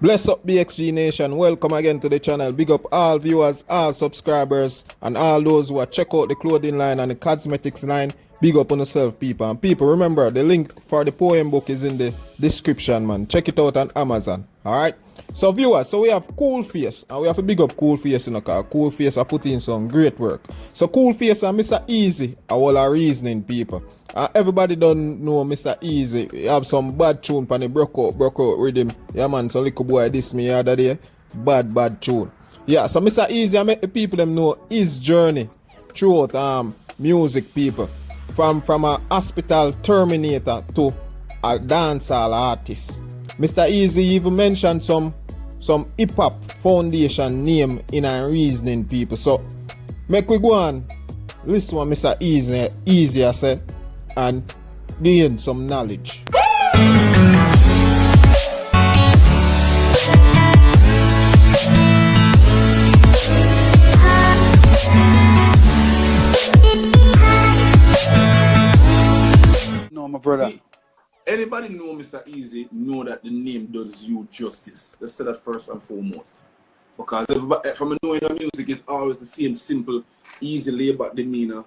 Bless up BXG Nation, welcome again to the channel. Big up all viewers, all subscribers, and all those who are check out the clothing line and the cosmetics line. Big up on yourself, people. And people, remember, the link for the poem book is in the description, man. Check it out on Amazon, alright? So viewers, so we have Cool Face, and we have to big up Cool Face in the car. Cool Face are putting in some great work. So Cool Face and Mr. Easy are all our reasoning, people. Everybody don't know Mr. Easy. He have some bad tune pan the broke out rhythm. Yeah man, so little boy this me the other day. Bad tune. Yeah, so Mr. Easy, I make the people them know his journey throughout music, people. From a hospital terminator to a dancehall artist. Mr. Easy even mentioned some hip hop foundation name in our reasoning, people. So make we go on listen what Mr. Easy I said and gain some knowledge. No, my brother. Anybody know Mr. Easy know that the name does you justice. Let's say that first and foremost. Because from knowing the music is always the same simple, easy laid-back demeanor,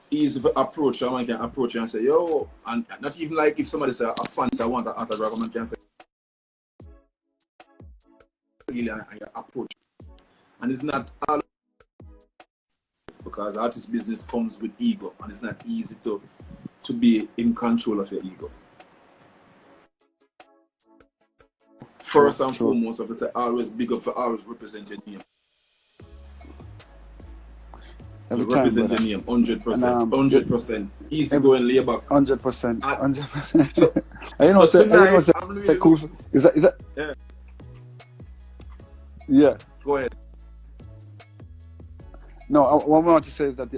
easy approach. A man can approach you and say, yo, and not even like if somebody say a fan say I want an autograph, a man can say really and you approach. And it's not all because artist business comes with ego and it's not easy to be in control of your ego. First and foremost, I say always big up for always represent your name. Every time, represent your name, 100%, 100%. Easy going lay back. 100%, 100%. You know, say cool. Is that? Yeah. Yeah. Go ahead. No, what I want to say is that,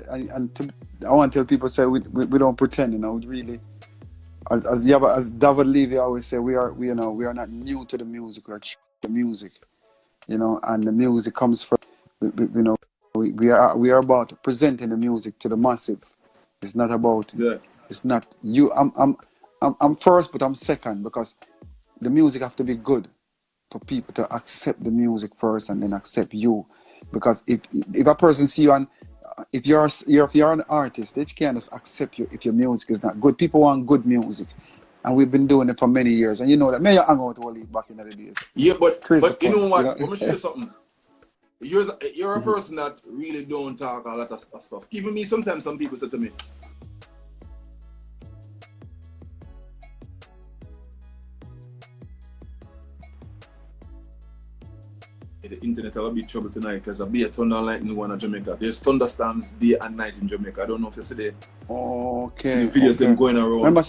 I want to tell people, say we don't pretend, you know, we really. As David Levy always say, we are not new to the music. We are the music, you know, and the music comes from, we are about presenting the music to the massive. It's not about. Yeah. It's not you. I'm first, but I'm second because the music have to be good for people to accept the music first and then accept you. Because if a person see you and if you're an artist, they can't just accept you if your music is not good. People want good music, and we've been doing it for many years. And you know that. May you hang out all back in the days. Yeah, but you know what? You know? Let me show you something. You're a person that really don't talk a lot of stuff. Even me, sometimes some people say to me, the internet will be trouble tonight because there'll be a thunder and lightning one in Jamaica. There's thunderstorms day and night in Jamaica. I don't know if you see the videos them going around. Remember,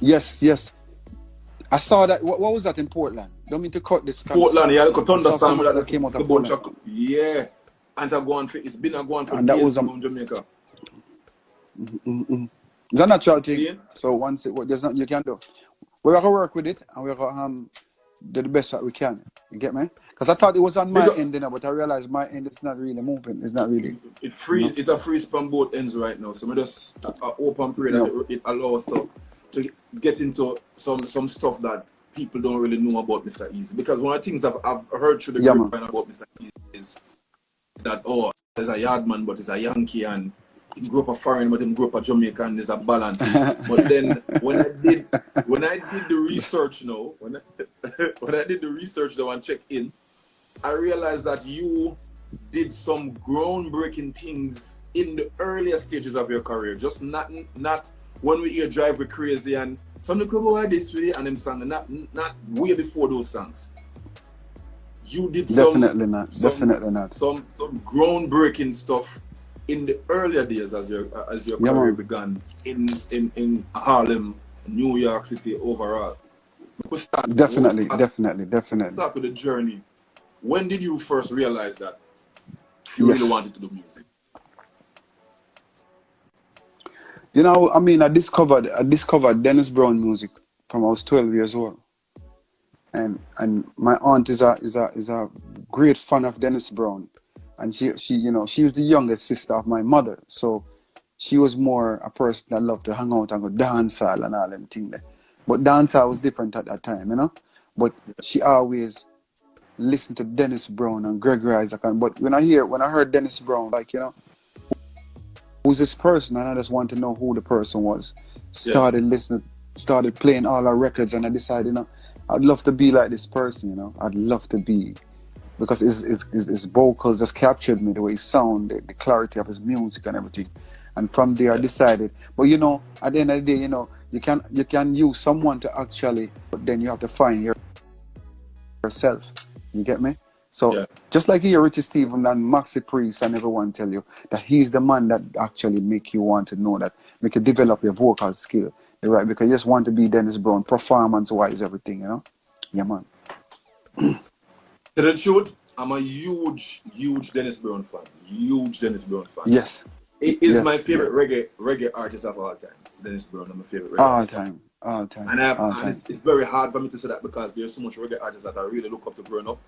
yes. I saw that. What was that in Portland? Don't mean to cut this. Portland, yeah, look at thunderstorm that came out of Portland. Yeah, and it's been a going for and that was in Jamaica. It's a natural thing. So once there's nothing you can do. We're gonna work with it, and we're gonna do the best that we can. You get me? Because I thought it was on my end, but I realized my end is not really moving. It's not really. It's a freeze from both ends right now. So we just open pray that it allows us to get into some stuff that people don't really know about Mr. Easy. Because one of the things I've heard through the grapevine about Mr. Easy is that there's a yardman but he's a Yankee and he grew up a foreign but he grew up a Jamaican. There's a balance. But then when I did the research when I did the research and check in, I realized that you did some groundbreaking things in the earlier stages of your career. Just not when we hear Drive We Crazy and some of the boy this way and them songs, not way before those songs. You did definitely not some groundbreaking stuff in the earlier days as your career began in Harlem, New York City overall. Definitely. Start with the journey. When did you first realize that you really wanted to do music? You know, I mean, I discovered Dennis Brown music from I was 12 years old, and my aunt is a great fan of Dennis Brown, and she was the youngest sister of my mother, so she was more a person that loved to hang out and go dancehall and all them things there. But dancehall was different at that time, you know. but she always listened to Dennis Brown and Gregory Isaac. But when I heard Dennis Brown, like, you know, who's this person? And I just want to know who the person was. Started listening, started playing all our records, and I decided, you know, I'd love to be like this person, you know. I'd love to be, because his vocals just captured me, the way he sounded, the clarity of his music and everything. And from there I decided, but you know, at the end of the day, you know, you can use someone to actually, but then you have to find yourself. You get me? So just like here, Richie Steven and Maxi Priest and everyone tell you that he's the man that actually make you want to know that, make you develop your vocal skill. Right? Because you just want to be Dennis Brown, performance-wise, everything, you know? Yeah, man. To the truth, I'm a huge Dennis Brown fan. Huge Dennis Brown fan. Yes. He is my favorite reggae artist of all time. So Dennis Brown, I'm a favorite reggae artist. All time. And it's very hard for me to say that because there's so much reggae artists that I really look up to growing up.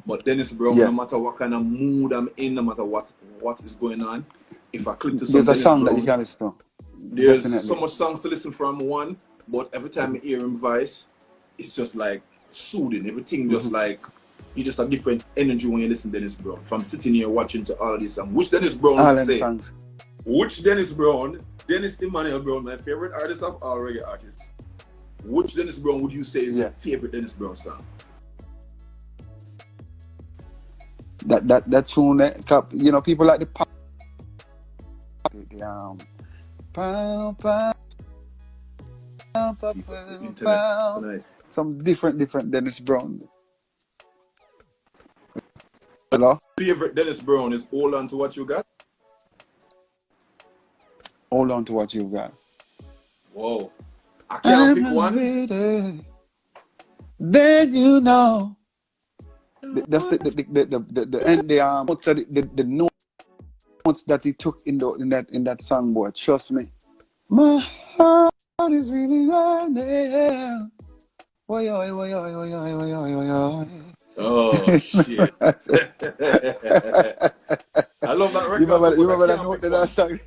But Dennis Brown, no matter what kind of mood I'm in, no matter what is going on, if I click to some there's Dennis a song Brown, that you can listen to. There's Definitely. so much songs to listen from one, but every time I hear him voice, it's just like soothing. Everything just like, you just have different energy when you listen to Dennis Brown. From sitting here watching to all of these songs. Which Dennis Brown All would say? songs. Which Dennis Brown, Dennis Emmanuel Brown, my favorite artist of all reggae artists. Which Dennis Brown would you say is your favorite Dennis Brown song? That tune, you know, people like the some different Dennis Brown. Hello? Favorite Dennis Brown is Hold On To What You Got? Hold On To What You Got. Whoa. I can't pick one. Then you know. That's the end. The notes that he took in that song, boy. Trust me, my heart is really running. Oh shit! I love that record. You remember that note in that song?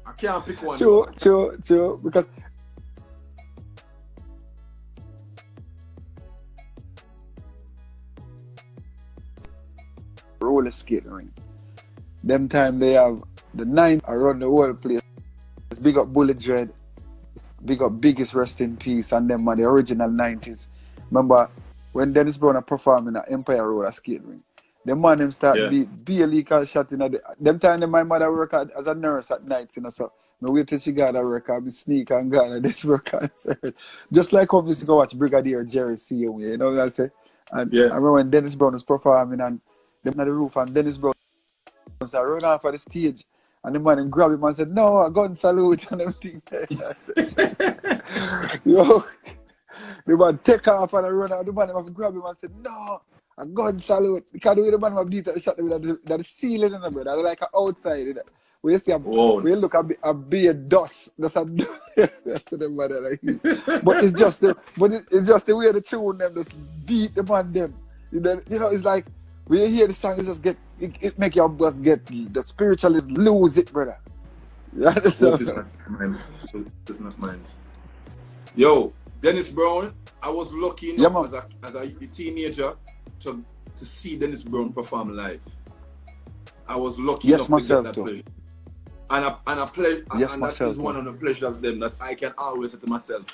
I can't pick one. True. Because roller skating ring. Them time they have the 9 around the whole place. Big up Bullet Dread. Big up Biggest Rest in Peace, and them are the original 90s. Remember when Dennis Brown performing at Empire Roller skating ring? The man them start be a legal shot in them time my mother work as a nurse at nights, you know, so I wait till she got a record, I sneak and go on this record. Just like how we used to go watch Brigadier Jerry see you know what I say? And I remember when Dennis Brown was performing and them on the roof and Dennis Brown started running off of the stage and the man grabbed him and said, "No, a gun salute," and everything. Yo, the man take off and run out. The man have to grab him and said, "No, a gun salute." Because the way the man have beat the shot with the ceiling in the bed, like outside. You know? We you see we look a bit dust. That's the man like. But it's just the way the tune them just beat the man them. You know, it's like when you hear the song, it make your blood get the spiritualist lose it, brother. It's not mine. Yo, Dennis Brown, I was lucky enough as a teenager to see Dennis Brown perform live. I was lucky enough to get that play. And that is one of the pleasures them that I can always say to myself.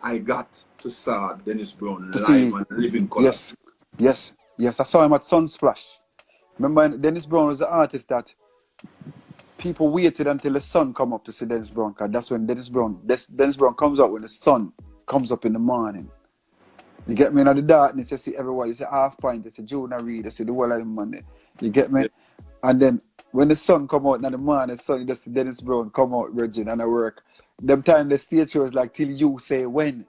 I got to saw Dennis Brown live and living color. Yes. I saw him at Sunsplash. Remember, Dennis Brown was the artist that people waited until the sun come up to see Dennis Brown, because that's when Dennis Brown comes out when the sun comes up in the morning. You get me? In the darkness, you see everyone. You see Half Pint, you see Jonah Reed, you see the whole of them Monday. You get me? Yeah. And then when the sun come out in the morning, you just see Dennis Brown come out, Virgin, and I work. Them time the stage show is like till you say when.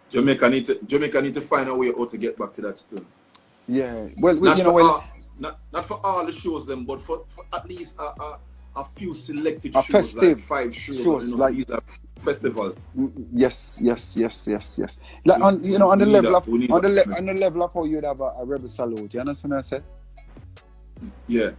Jamaica need to find a way how to get back to that still. Yeah. Not for all the shows them, but for at least a few selected shows, festive like 5 shows like these are festivals. Yes. Like on the level of how you'd have a rebel salute. You understand what I said? Yeah.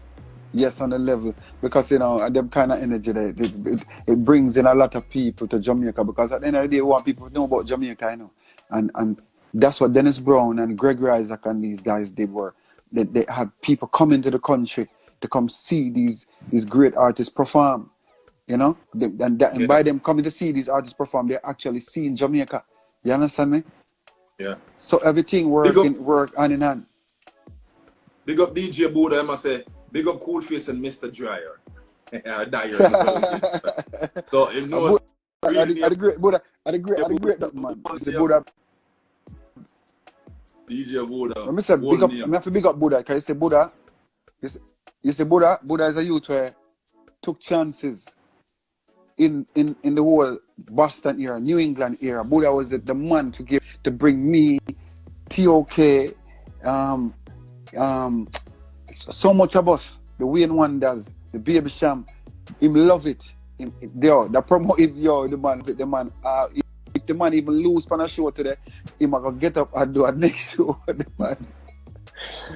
Yes, on the level, because you know them kind of energy that it brings in a lot of people to Jamaica, because at the end of the day, we want people to know about Jamaica, you know, and that's what Dennis Brown and Gregory Isaac and these guys did. Were they had people coming to the country to come see these great artists perform, you know, and by them coming to see these artists perform, they're actually seeing Jamaica. You understand me? Yeah. So everything work hand in hand. Big up DJ Buddha, I must say. Big up Coolface and Mr. Dryer. Dyer. So it knows. I the great Buddha, I the great that man. It's the Buddha. DJ Buddha. Let me say big up. I have to big up Buddha. Because you say Buddha. You say Buddha. Buddha is a youth where took chances in the whole Boston era, New England era. Buddha was the man to bring me, TOK, so much of us, the Wayne Wonders, the Baby Sham, him love it. The promo, the man, if the man even lose for a show today, he might go get up and do a next show. The man,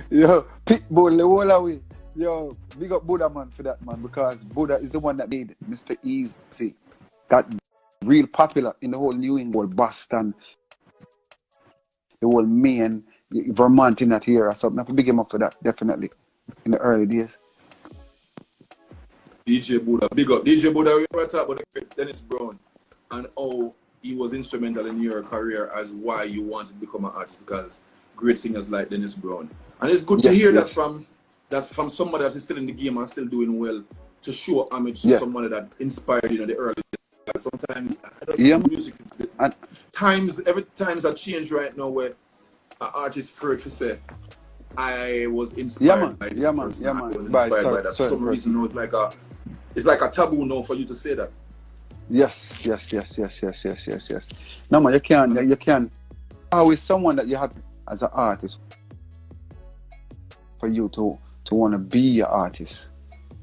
yo, Pitbull the whole away. Yo, big up Buddha man for that man, because Buddha is the one that made Mr. Easy that real popular in the whole New England, Boston, the whole Maine, Vermont in that era. So I have to big him up for that, definitely, in the early days. DJ Buddha, big up. DJ Buddha, we were talking about the Dennis Brown and how he was instrumental in your career as why you wanted to become an artist, because great singers like Dennis Brown. And it's good to hear that from somebody that is still in the game and still doing well, to show homage to somebody that inspired you in the early days. Sometimes music is good. And every times that change right now where an artist afraid to say I was inspired by this person. I was inspired by that. For some reason, you know, it's like a taboo now for you to say that. Yes. No man, you can't. Always someone that you have as an artist for you to want to be an artist.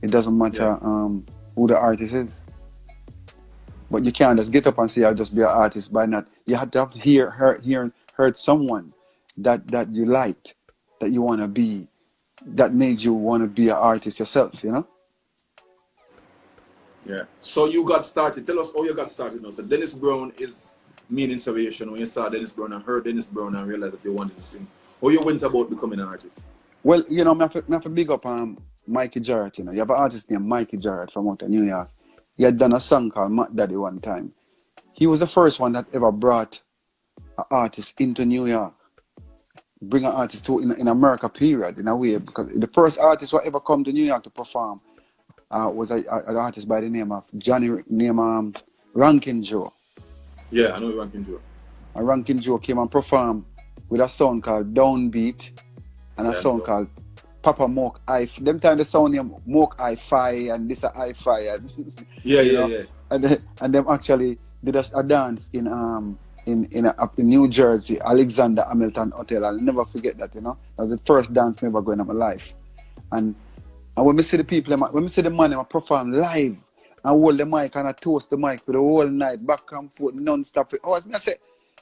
It doesn't matter who the artist is. But you can't just get up and say I'll just be an artist by not. You have to have heard someone that you liked, that you want to be, that made you want to be an artist yourself, you know? Yeah. So you got started. Tell us how you got started now. So Dennis Brown is main inspiration. When you saw Dennis Brown and heard Dennis Brown and realized that you wanted to sing, how you went about becoming an artist? Well, you know, I have to big up Mikey Jarrett, you know. You have an artist named Mikey Jarrett from out of New York. He had done a song called Matt Daddy one time. He was the first one that ever brought an artist into New York. Bring an artist to in America, period, in a way, because the first artist who ever come to New York to perform was an artist by the name of Rankin Joe. Yeah, I know Rankin Joe. And Rankin Joe came and performed with a song called Downbeat and a song called Papa Moke I. Them time the sound name Moke I-Fi and this I-Fi and yeah. And them actually did a dance in New Jersey, Alexander Hamilton Hotel. I'll never forget that, you know. That was the first dance me ever going in my life. And when we see the people, when we see the man perform live and hold the mic and I toast the mic for the whole night, back and forth, non-stop. Oh, I say,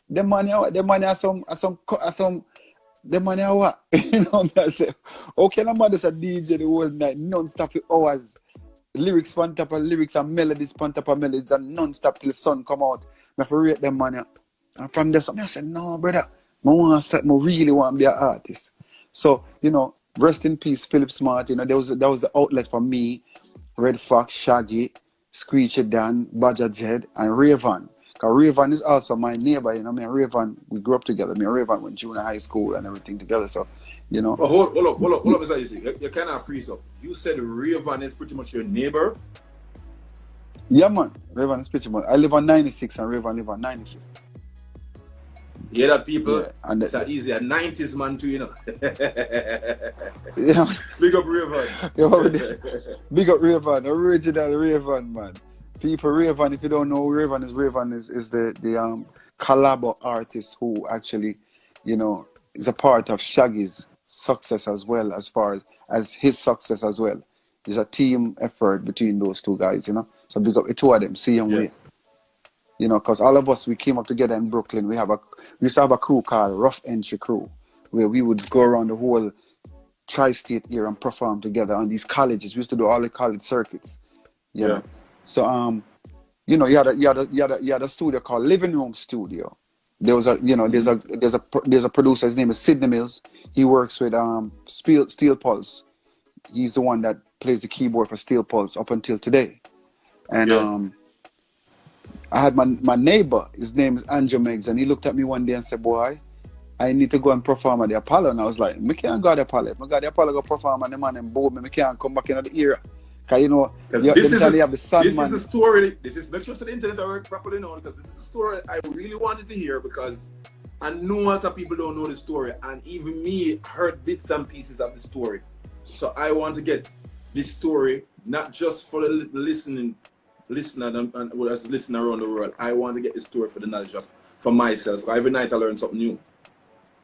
the man are some, the man are what? You know, I say, okay, the man is a DJ the whole night, non-stop for hours. Lyrics on top of lyrics and melodies on top of melodies and non-stop till the sun come out. I have to rate them man. And from there, I said, no, brother, I really want to be an artist. So, you know, rest in peace, Philip Smart. You know, that was the outlet for me, Red Fox, Shaggy, Screechy Dan, Badger Jed, and Raven. Because Raven is also my neighbor, you know. Me and Raven, we grew up together. Me and Raven went junior high school and everything together. So, you know. But hold up, Mr. Easy. You cannot freeze up. You said Raven is pretty much your neighbor? Yeah, man. Raven is pretty much. I live on 96 and Raven live on 95. Yeah, that people, yeah, and it's easy, a 90s man too, you know. Yeah. Big up Raven. Big up Raven, original Raven, man. People, Raven, if you don't know, Raven is the collabo artist who actually, you know, is a part of Shaggy's success as well, as far as his success as well. It's a team effort between those two guys, you know. So big up the two of them, see and wait. You know, because all of us, we came up together in Brooklyn. We used to have a crew called Rough Entry Crew, where we would go around the whole tri-state here and perform together on these colleges. We used to do all the college circuits, you know. So you know, you had a studio called Living Room Studio. There was a, you know, there's a producer. His name is Sidney Mills. He works with Steel Pulse. He's the one that plays the keyboard for Steel Pulse up until today. And I had my neighbor. His name is Andrew Meggs, and he looked at me one day and said, "Boy, I need to go and perform at the Apollo." And I was like, "Me can't go to the Apollo. If I go to the Apollo, go perform, and the man and bold me. Me can't come back into the era." Because you know, this is the story. This is, make sure the internet are properly known, because this is the story I really wanted to hear, because I know a lot of people don't know the story, and even me heard bits and pieces of the story. So I want to get this story, not just for the listener and as listener around the world. I want to get this story for the knowledge of, for myself. Every night I learn something new.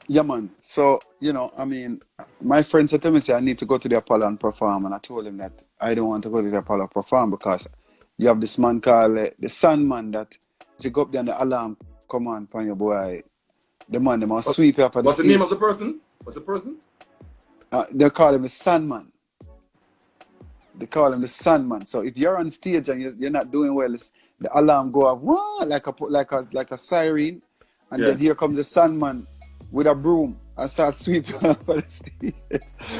Yeah, man. So, you know, I mean, my friend said to me, say, I need to go to the Apollo and perform. And I told him that I don't want to go to the Apollo and perform, because you have this man called the Sandman that you go up there and the alarm come on your boy. The man, they must sweep you up at the stage. What's the name of the person? What's the person? They call him the Sandman. They call him the Sandman. So if you're on stage and you're not doing well, the alarm go off, wah, like a siren. And then here comes the Sandman with a broom and start sweeping over the stage.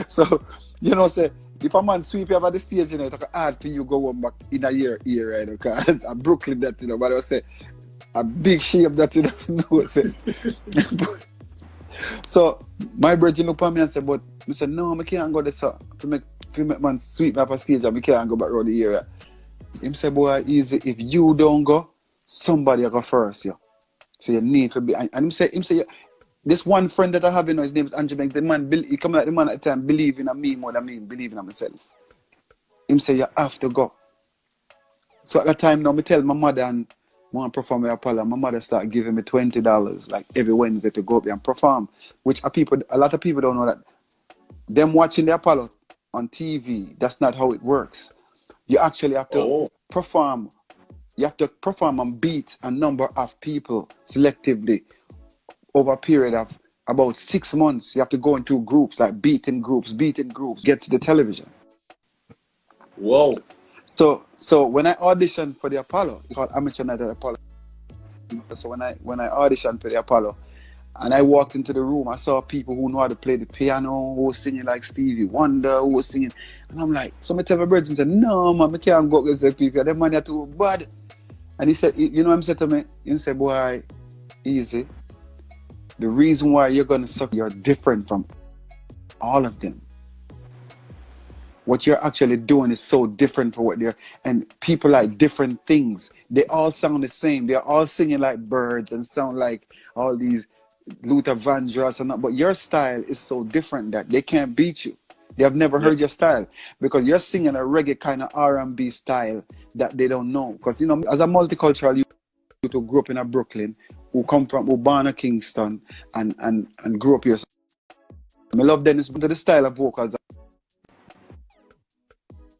So, you know, say, if a man sweep you over the stage, you know, it's hard for you go home back in a year, right? Because I'm Brooklyn that, you know, but I would say, a big shame that, you know, say. So, my brother looked at me and said, but I said, no, I can't go there, so to make man sweep me off a stage and I can't go back around the area. Him say, boy, easy, if you don't go, somebody will go first, yeah. So you need to be, and him say, this one friend that I have, you know, his name is Andrew Banks. The man, he come like the man at the time, believing in me more than me believing in myself. Him say, you have to go. So at that time, now, me tell my mother and want to perform at Apollo. My mother started giving me $20, like every Wednesday, to go up there and perform. Which a lot of people don't know that. Them watching the Apollo on TV, that's not how it works. You actually have to perform. You have to perform and beat a number of people selectively over a period of about 6 months. You have to go into groups, like beating groups, get to the television. Whoa. So when I auditioned for the Apollo, it's called Amateur Night at the Apollo. So when I auditioned for the Apollo, and I walked into the room, I saw people who know how to play the piano, who was singing like Stevie Wonder, who was singing. And I'm like, so I tell my brothers and said, no, man, I can't go against the people. Them man are too bad. And he said, you know what he said to me? He said, boy, easy. The reason why you're going to suck, you're different from all of them. What you're actually doing is so different from what they're, and people like different things. They all sound the same. They're all singing like birds and sound like all these Luther Vandross and that. But your style is so different that they can't beat you. They have never heard your style, because you're singing a reggae kind of R&B style that they don't know. Because, you know, as a multicultural youth who grew up in Brooklyn, who born in Kingston and grew up here. I love Dennis, but the style of vocals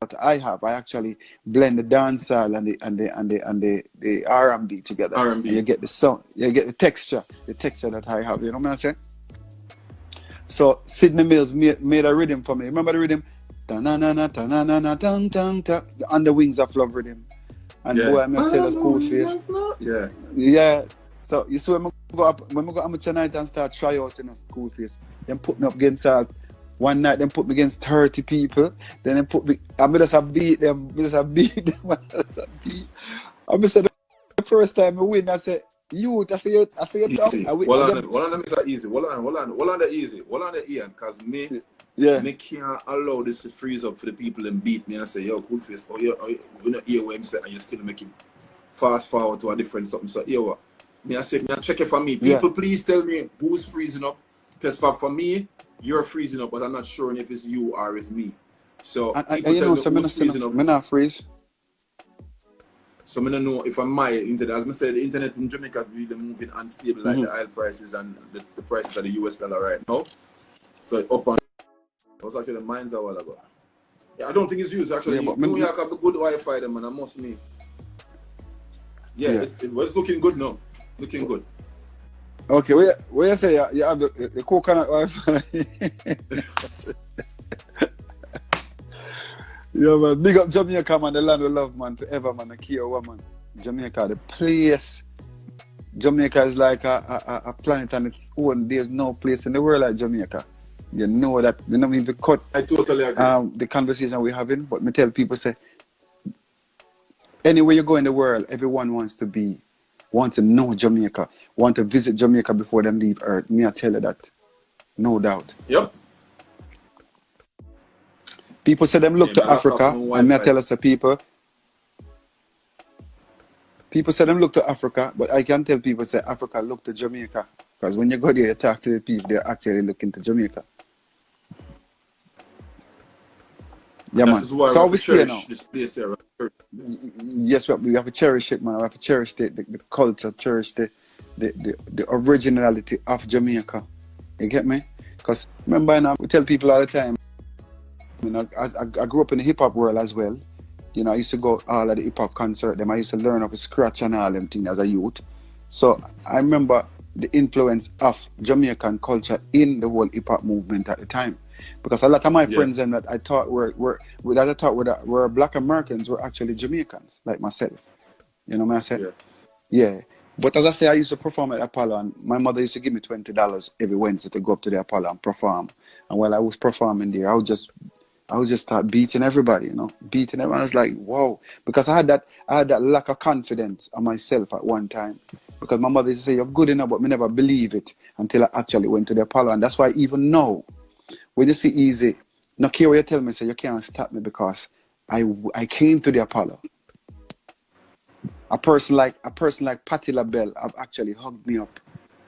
that I have, I actually blend the dancehall and the R&B together. R&B. And you get the sound, you get the texture that I have. You know what I'm saying? So Sidney Mills made a rhythm for me. Remember the rhythm? Ta-na-na-na, ta-na-na-na, ta-na-na-na, the Under Wings of Love rhythm. And boy, I'm gonna tell us Koolface. Yeah. So you see when I go Amateur Night and start try out in Koolface, then put me up against one night, then put me against 30 people, then they put me, I just beat them. I said the first time I win, I said, I say you tough. Hold on, that makes it easy. Hold on that easy. Hold on that Ian, because me can't allow this to freeze up for the people and beat me and say, yo, Koolface, you don't hear what I'm saying, and you still make him fast forward to a different something. So, yo, I check it for me. People, please tell me who's freezing up, because for me, you're freezing up, but I'm not sure if it's you or it's me. So, you know, so I'm not freeze. So I don't know if I might internet. As I said, the internet in Jamaica is really moving unstable, like the oil prices and the prices of the US dollar right now. So up on, it was actually mine's a while ago. Yeah, I don't think it's used actually. New York have the good Wi-Fi them, and I must mean. Yeah, it was looking good now. Looking good. Okay, where you say you have the coconut Wi-Fi? Yeah, man. Big up Jamaica, man. The land of love, man. Forever, man. A Kia woman. Jamaica, the place. Jamaica is like a planet on its own. There's no place in the world like Jamaica. You know that. You know, if you cut I totally agree. the conversation we're having, but me tell people, say, anywhere you go in the world, everyone wants to know Jamaica, want to visit Jamaica before they leave Earth. Me, I tell you that. No doubt. Yep. People say them look to Africa, and me I tell us the people say them look to Africa, but I can tell people say Africa look to Jamaica. Because when you go there, you talk to the people, they're actually looking to Jamaica. Yeah, man. So we cherish this place here. Yes, we have to cherish it, man. We have to cherish the culture, cherish the originality of Jamaica. You get me? Because remember now, we tell people all the time, you know, I grew up in the hip-hop world as well. You know, I used to go all of the hip-hop concert. I used to learn off scratch and all them things as a youth. So I remember the influence of Jamaican culture in the whole hip-hop movement at the time. Because a lot of my friends and that I thought were Black Americans were actually Jamaicans, like myself. You know what I said? Yeah. But as I say, I used to perform at Apollo, and my mother used to give me $20 every Wednesday to go up to the Apollo and perform. And while I was performing there, I would just start beating everybody, you know, beating everyone. I was like, wow, because I had that lack of confidence on myself at one time. Because my mother used to say, you're good enough, but me never believe it until I actually went to the Apollo. And that's why even now, when you see Easy, no care what you tell me, say you can't stop me because I came to the Apollo. A person like Patti LaBelle have actually hugged me up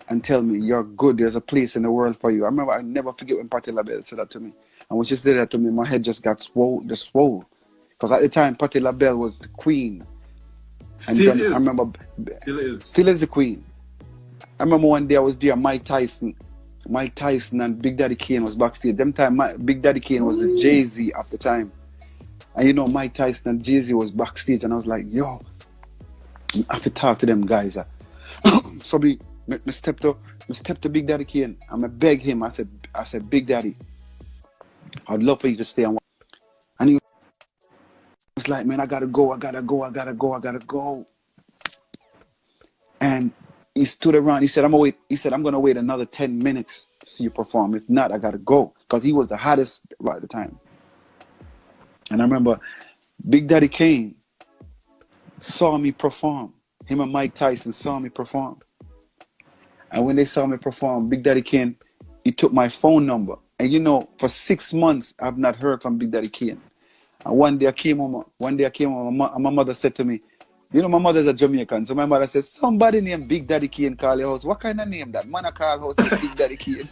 and tell me, you're good, there's a place in the world for you. I remember, I never forget when Patti LaBelle said that to me. And when she said that to me, my head just got swole. Because at the time, Patti LaBelle was the queen. Still is. I remember, still is the queen. I remember one day I was there, Mike Tyson and Big Daddy Kane was backstage. Them time, Big Daddy Kane was the Jay-Z at the time. And you know, Mike Tyson and Jay-Z was backstage. And I was like, yo, I have to talk to them guys. So me step to Big Daddy Kane. And I beg him. I said, Big Daddy, I'd love for you to stay. And he was like, man, I gotta go. And he stood around. He said, I'm gonna wait another 10 minutes to see you perform. If not, I gotta go. Because he was the hottest right at the time. And I remember Big Daddy Kane saw me perform. Him and Mike Tyson saw me perform. And when they saw me perform, Big Daddy Kane, he took my phone number. And you know, for 6 months, I've not heard from Big Daddy Kane. And one day I came home, and my mother said to me, you know, my mother's a Jamaican. So my mother said, somebody named Big Daddy Kane call your house. What kind of name that? Man, I call house Big Daddy Kane.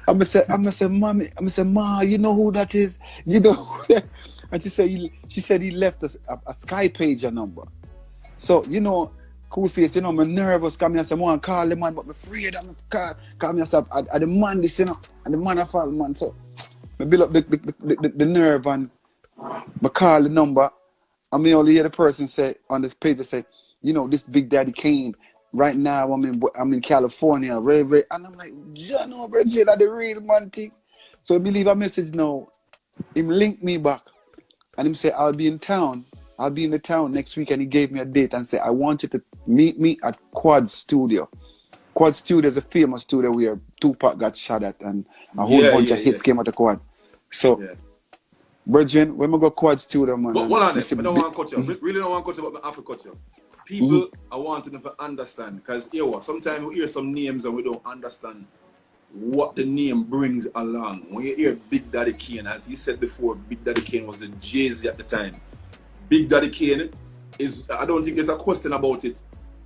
I'm gonna say, mommy, ma, you know who that is? You know who that? And she said he left a Sky pager number. So, you know, Cool Face, you know, I'm nervous. Come here, I say, I want to call the man, but I'm afraid I'm call me yourself. I demand this, you know, and the man I fall, man. So I build up the nerve and I call the number. I mean, only hear the person say on this page, they say, you know, this Big Daddy Kane. Right now, I'm in California, and I'm like, John, Bridget, that's the real man thing. So he leave a message now. Him link me back, and him say, I'll be in the town next week, and he gave me a date and said, I want you to meet me at Quad Studio. Quad Studio is a famous studio where Tupac got shot at, and a whole bunch of hits came out of Quad. So, Bridget, when we go Quad Studio, man. But one on this, I don't want to cut you. Really don't want to cut you, but I have to cut you. People are wanting them to understand, because sometimes we hear some names and we don't understand what the name brings along. When you hear Big Daddy Kane, as he said before, Big Daddy Kane was the Jay-Z at the time. Big Daddy Kane is, I don't think there's a question about it.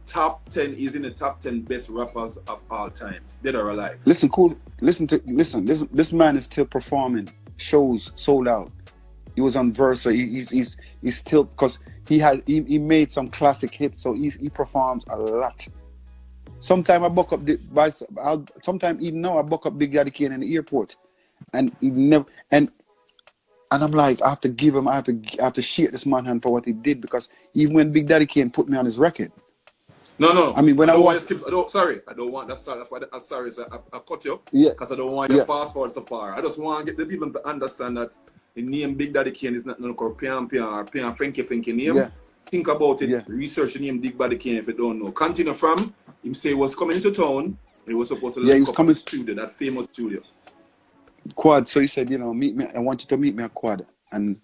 Top 10 is in the top 10 best rappers of all time, dead or alive. Listen, cool. Listen. This man is still performing shows sold out. He was on Versa. He's still, because he made some classic hits, so he performs a lot. Sometimes I buck up sometimes even now I buck up Big Daddy Kane in the airport, and he never and I'm like, I have to give him, I have to shake this man hand for what he did, because even when Big Daddy Kane put me on his record, No. I mean, when I I don't want walk, you to skip. I don't. Sorry, I don't want that. Sorry, sir. I cut you yeah, because I don't want you to yeah, fast forward so far. I just want to get the people to understand that the name Big Daddy Kane is not no called Pian Pian or Pian Frankie name. yeah, Think about it. yeah, Research the name Big Daddy Kane if you don't know. Continue from him say he was coming into town. He was supposed to yeah. He link was up at the coming studio, that famous studio. quad. So he said, you know, meet me. I want you to meet me at quad. And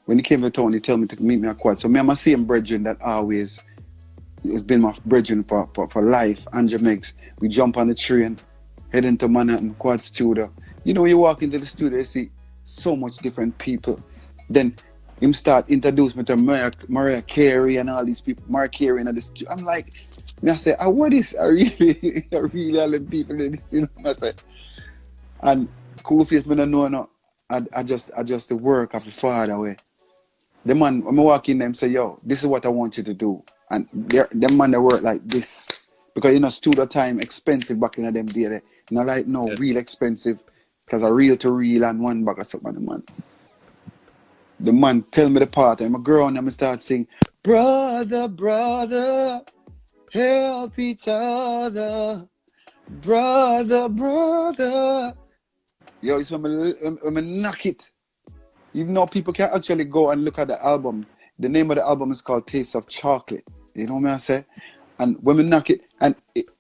when he came to town, he told me to meet me at quad. So me and my same brethren that always it's been my brethren for life. Andrew Meggs. We jump on the train, head into Manhattan Quad Studio. You know, you walk into the studio, you see so much different people. Then him start introduce me to Mariah Carey and all these people. Mariah Carey and all this. I'm like, I say, what is I really all the people in this? You know, I say, and cool face, me don't know no. I just the work of the father way. The man, when I walk in them say, yo, this is what I want you to do. And them man they work like this. Because you know, studio time expensive back in them day. Not like no, real expensive. Because a reel to reel and one bag of something, man. The man tell me the part, I'm a girl and I start sing, brother, brother, help each other. Brother, brother. Yo, it's when I knock it. Even though people can actually go and look at the album, the name of the album is called Taste of Chocolate. You know what I say? And when we knock it, and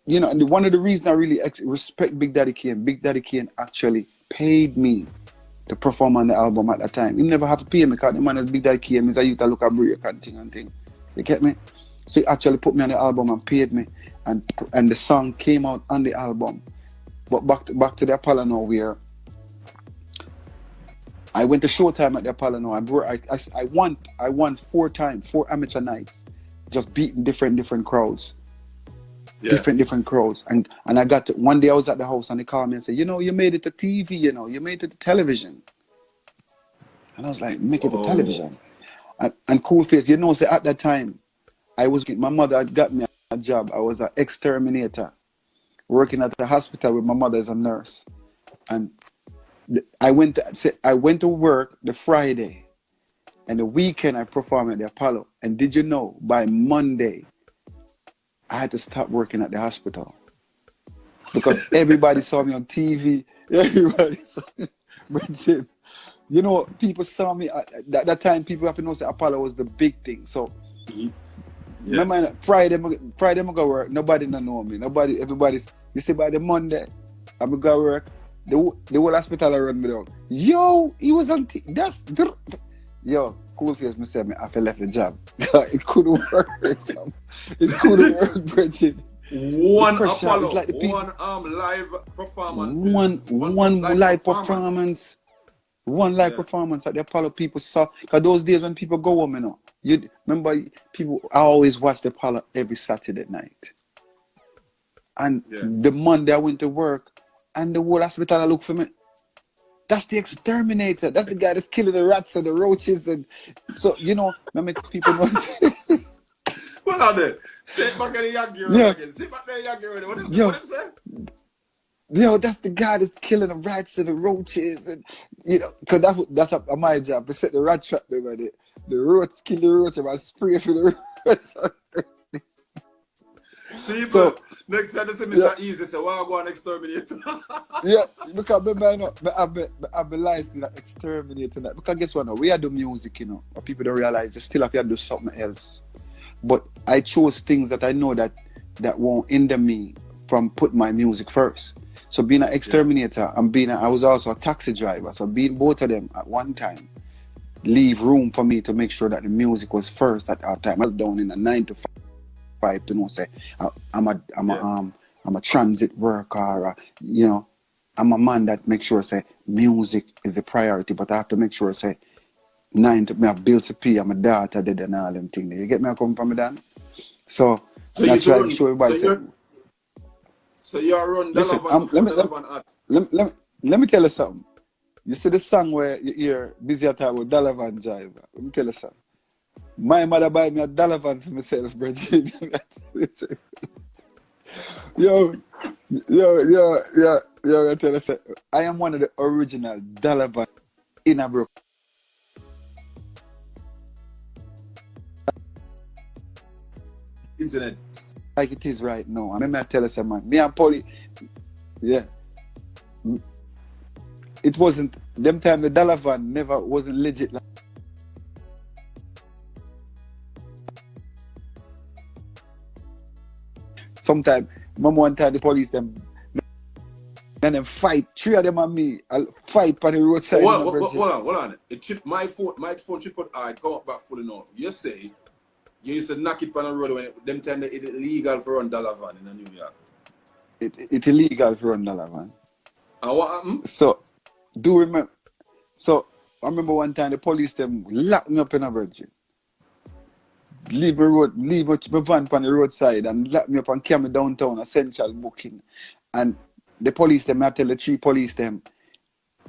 you know, and one of the reasons I really respect Big Daddy Kane actually paid me to perform on the album at that time. He never have to pay me because the man is Big Daddy Kane is a youth to look at break and thing. You get me? So he actually put me on the album and paid me, and the song came out on the album. But back to the Apollo now where I went to Showtime at the Apollo now. I won 4 amateur nights, just beating different crowds. Yeah. Different crowds. And I got to, one day I was at the house and they called me and said, you know, you made it to TV, you know, you made it to television. And I was like, make it to television. And cool face, you know, say at that time, my mother had got me a job. I was an exterminator, working at the hospital with my mother as a nurse. And I went to work the Friday, and the weekend I performed at the Apollo. And did you know, by Monday, I had to stop working at the hospital because everybody saw me on TV. Everybody saw me. But, you know, people saw me at that time. People have to know that Apollo was the big thing. So, remember Friday I go work. Nobody don't know me. Everybody's. You see, by the Monday, I'm go work. The whole hospital run me down. Yo, he was on yo, cool face me said me I left the job. It couldn't work. It couldn't work, Bridget. One Apollo, like one live performance. One live performance. One live performance at the Apollo. People saw, because those days when people go home, you know, you remember people. I always watch the Apollo every Saturday night. And the Monday I went to work, and the whole hospital look for me. That's the exterminator. That's the guy that's killing the rats and the roaches, and so you know, I make people know. Hold on there. Sit back in the Yankee again. Sit back there, Yankee. What him say? Yo, that's the guy that's killing the rats and the roaches, and you know, cause that's my job. I set the rat trap there, man. The roach, kill the roach, and I spray for the roach. People, so, next time they say Mr. Easy, say, why go and exterminate? Yeah, because I've been licensed to exterminate that. Because guess what now? We are doing music, you know, but people don't realize they still have to do something else. But I chose things that I know that won't hinder me from putting my music first. So being an exterminator and I was also a taxi driver. So being both of them at one time leave room for me to make sure that the music was first at our time. I was down in a 9 to 5 to know say I'm a transit worker, or, you know, I'm a man that makes sure say music is the priority, but I have to make sure say 9 to me have bills to pay, I'm a daughter dead and all them things. You get me? I come from Dan. So that's why I show everybody. So you're run listen, let me tell you something. You see the song where you hear Busy Attack with Dalavan Jive. Let me tell you something. My mother buy me a Dalavan for myself, bro. yo, I tell you something. I am one of the original Dalavan in a brook. Internet. like it is right now. And I tell us, man, me and Polly, yeah, it wasn't, them time the dollar van never wasn't legit. Like, sometimes, remember one time the police, them fight, 3 of them and me, I'll fight on the roadside. Hold on. It chip, my phone chip out, I come up back fully now. You say, you used to knock it on the road when them time it's illegal for run dollar van in New York. It's illegal for run dollar van. And what happened? So, do remember, so I remember one time the police them locked me up in a virgin. Leave my van on the roadside and lock me up and carry me downtown, essential booking. And the police them, I tell the 3 police them,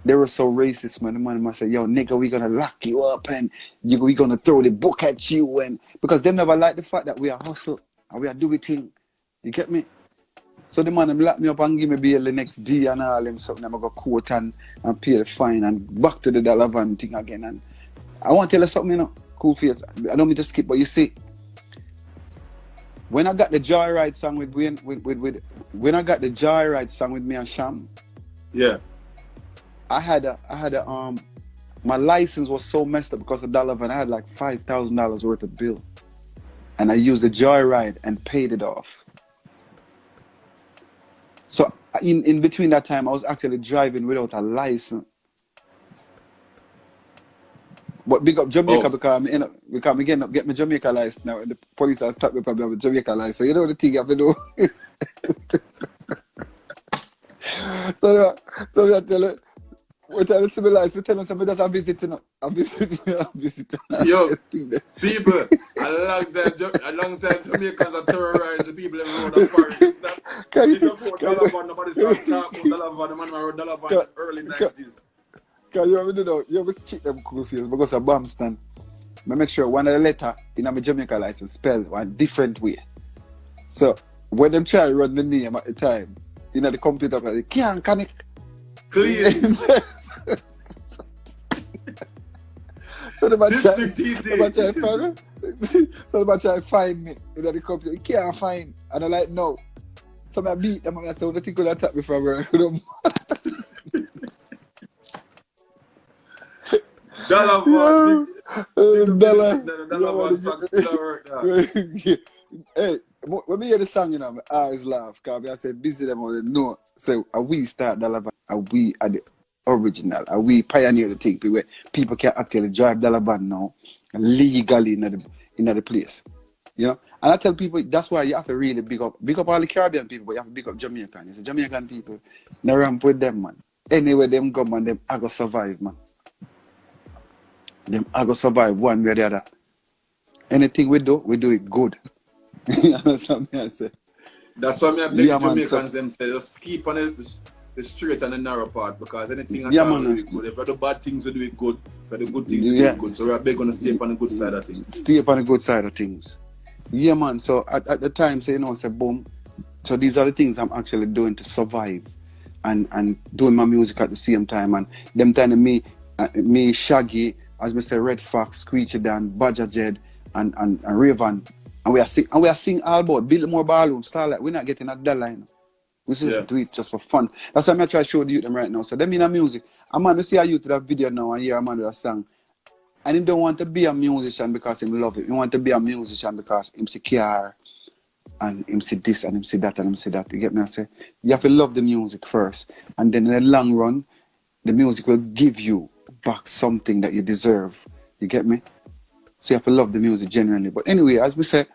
they were so racist, man. The man must say, yo, nigga, we gonna lock you up and we gonna throw the book at you. And because they never like the fact that we are hustle and we are doing thing. You get me? So the man them lock me up and give me bail the next day and all them something. I'm gonna go court and pay the fine and back to the dollar van thing again. And I want to tell you something, you know, cool face. I don't mean to skip, but you see, when I got the Joyride song with when I got the Joyride song with me and Sham, yeah, I had a my license was so messed up because of dollar van. I had like $5,000 worth of bill, and I used the Joyride and paid it off. So in between that time, I was actually driving without a license. But big up Jamaica because I get my Jamaica license now, and the police are stopped me probably have a Jamaica license. So you know the thing you have to do. so we are telling, we tell us civilized, we tell them somebody that's visiting. I'm visiting. Yo, people, a long time Jamaicans are terrorizing the people in the road and foreign stuff. Dollar van, nobody's going to talk about dollar van. The man wrote dollar van in the early 90s. Because you ever check them cool fields because of Bamston. I make sure one of the letter in my Jamaica license spell one different way. So when them try to run the name at the time, you know the computer they can't connect. Clean. So the man try to find me. You know the computer, you can't find. And I'm like, no. So I beat them and I say, what do you think will attack me from where? Dollar van. Dollar van song still work now. Hey, when we hear the song, you know, I always laugh because I say busy them on the know. So we start dollar van, and we are the original, and we pioneer the thing where people can actually drive dollar van now legally in the place. You know? And I tell people that's why you have to really big up all the Caribbean people, but you have to big up Jamaican. It's Jamaican people, no ramp with them, man. Anyway, them go, man, them I go survive, man. Them I go survive one way or the other. Anything we do it good. You understand me? I say. That's why I beg Jamaicans them say just keep on the straight and the narrow part because anything at all we do it good. If we do bad things we do it good. If we do good things we do it good. So we are big on to stay on the good side of things. Stay up on the good side of things. Yeah, man. So at the time, so you know, say boom. So these are the things I'm actually doing to survive and doing my music at the same time. And them time me Shaggy, as we say, Red Fox, Screechy Dan, Badger Jed, and Raven. And we are sing all about build more balloons, style like we're not getting a dollar, you know. We just do it just for fun. That's why I'm trying to show the youth them right now. So them in a music. A man we see a youth to that video now and hear a man with a song. And he don't want to be a musician because he love it. He want to be a musician because him see care and him see this and him see that and him see that. You get me? I say you have to love the music first. And then in the long run, the music will give you back something that you deserve. You get me? So you have to love the music genuinely. But anyway, as we say,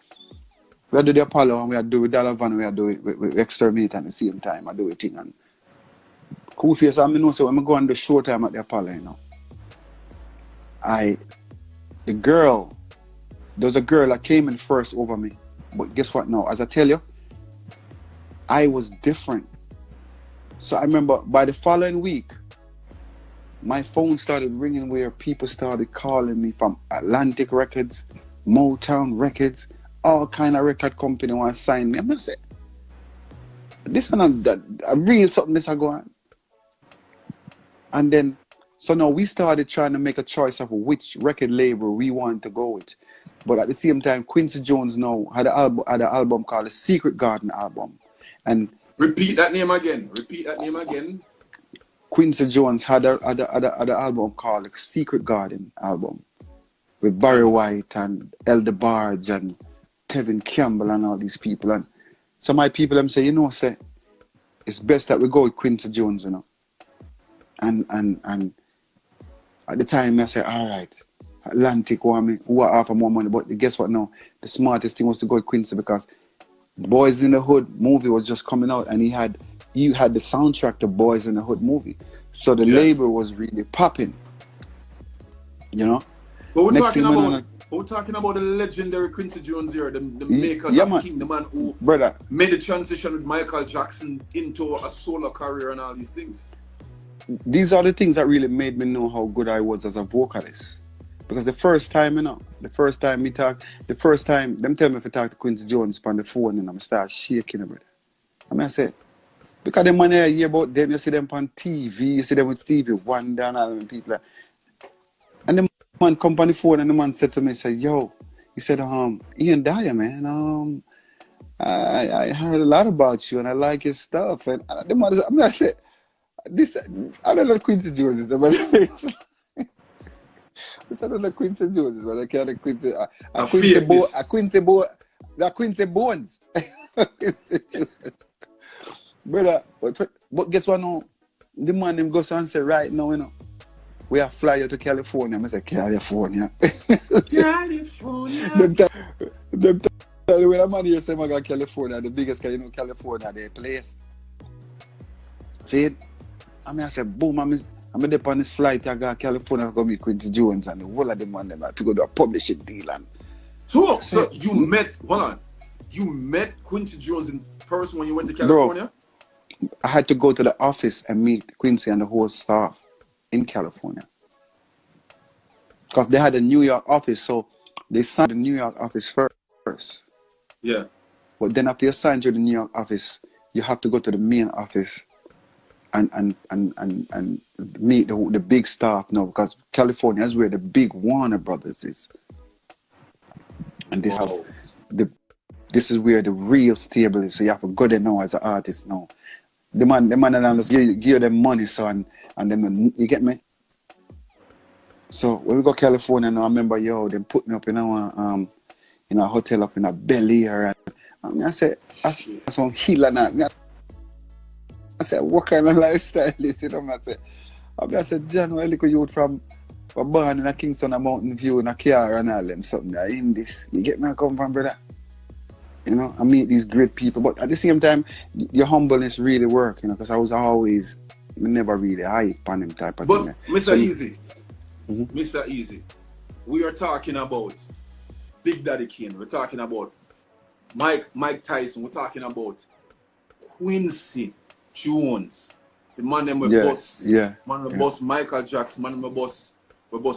we do the Apollo and we do with Dollar Van, we do it, we exterminate at the same time. I do it thing. And cool face, I know so when I go on the show time at the Apollo, you know. There was a girl that came in first over me. But guess what now? As I tell you, I was different. So I remember by the following week, my phone started ringing where people started calling me from Atlantic Records, Motown Records, all kind of record company want to sign me. I'm not saying this is not that a real something this I go on. And then so now we started trying to make a choice of which record label we want to go with. But at the same time, Quincy Jones now had an album called the Secret Garden album. And repeat that name again. Repeat that name again. Quincy Jones had an album called the Secret Garden album with Barry White and El DeBarge and Tevin Campbell and all these people. And some of my people them say, say, it's best that we go with Quincy Jones, And at the time I said, all right, Atlantic want me, who are offer more money. But guess what now? The smartest thing was to go with Quincy because Boys in the Hood movie was just coming out and he had the soundtrack to Boys in the Hood movie. So the label was really popping. But we're talking about the legendary Quincy Jones here, the makers of King, the man who made the transition with Michael Jackson into a solo career and all these things. These are the things that really made me know how good I was as a vocalist. Because the first time them tell me if I talk to Quincy Jones on the phone and I start shaking about it. I said, because the man hear about them, you see them on TV, you see them with Stevie Wonder and all them people. And the man come on the phone and the man said to me, he said, Ian Dyer, man, I heard a lot about you and I like your stuff. And the man I said, I don't know Quincy Jones, I don't know Quincy Jones, but I can't Quincy. Quincy Bones. Brother, but guess what now? The man them goes and say right now, we are fly you to California. I say California. Them tell you when a man here say I go to California, the biggest California, they place. See it? I said, boom, I'm there on this flight, I go to California, I go meet Quincy Jones and the whole of them man them to go to a publishing deal. And so you met Quincy Jones in person when you went to California? Bro, I had to go to the office and meet Quincy and the whole staff in California. Because they had a New York office, so they signed the New York office first. Yeah. But then after you sign to the New York office, you have to go to the main office and meet the big staff now, because California is where the big Warner Brothers is. And this is where the real stable is. So you have to go there now as an artist now. The man and just give them money, son, and then you get me. So when we go to California now, I remember they put me up in a hotel up in a Bel Air, and I said, some hill and that. I said, what kind of lifestyle is it? I said, John, where look you from born in a Kingston, a Mountain View, in a car and all them something there in this. You get me? I come from, brother. I meet these great people, but at the same time, your humbleness really work, because I was always never really hype on them type of thing. But Mr. Easy, Mr. Easy, we are talking about Big Daddy Kane, we're talking about Mike Tyson, we're talking about Quincy Jones, the man them with boss, boss Michael Jackson, man them boss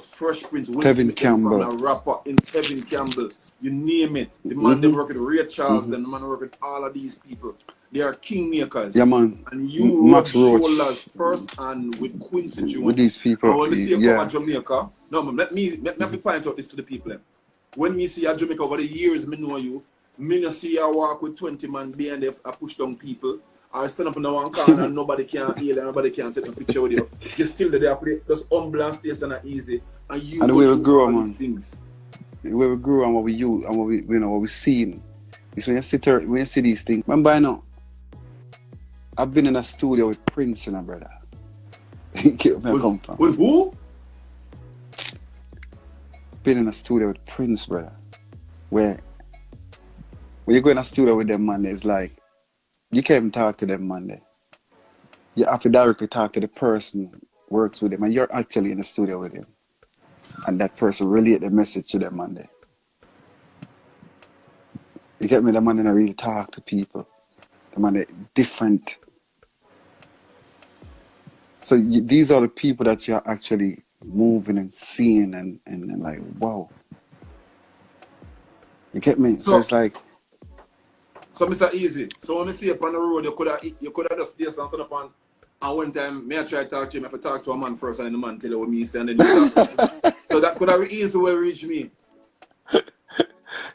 Fresh Prince, Tevin Campbell, a rapper in Tevin Campbell, you name it. The man them work with Ray Charles, the man work with all of these people. They are kingmakers. Yeah, man. And you Max Roach shoulders first and with Quincy Jones. with these people. And when we see a Jamaica, no man, let me point out this to the people. When we see a Jamaica over the years, me know you. Me not see you walk with 20 man behind there, I push down people. I stand up in the one corner and nobody can heal and nobody can take a picture with you. You're still there, just humble and stay and easy. And you and the way we grew up, these things. The way we grew up and what we use and what we seen. It's when you see these things. Remember, I've been in a studio with Prince, brother. Get where I come from. With who? Been in a studio with Prince, brother. Where when you go in a studio with them, man, it's like you can't even talk to them, man. You have to directly talk to the person who works with them, and you're actually in the studio with him. And that person relate the message to them, man. You get me? The man that really talk to people. The man different. So these are the people that you're actually moving and seeing and like, wow. You get me? So it's like. So Mr. Easy, so when I see you up on the road, you could have just stay something up on. And one time, I try to talk to him, if I talk to a man first and then the man tell you what me say and then you talk. So that could have easily reach me.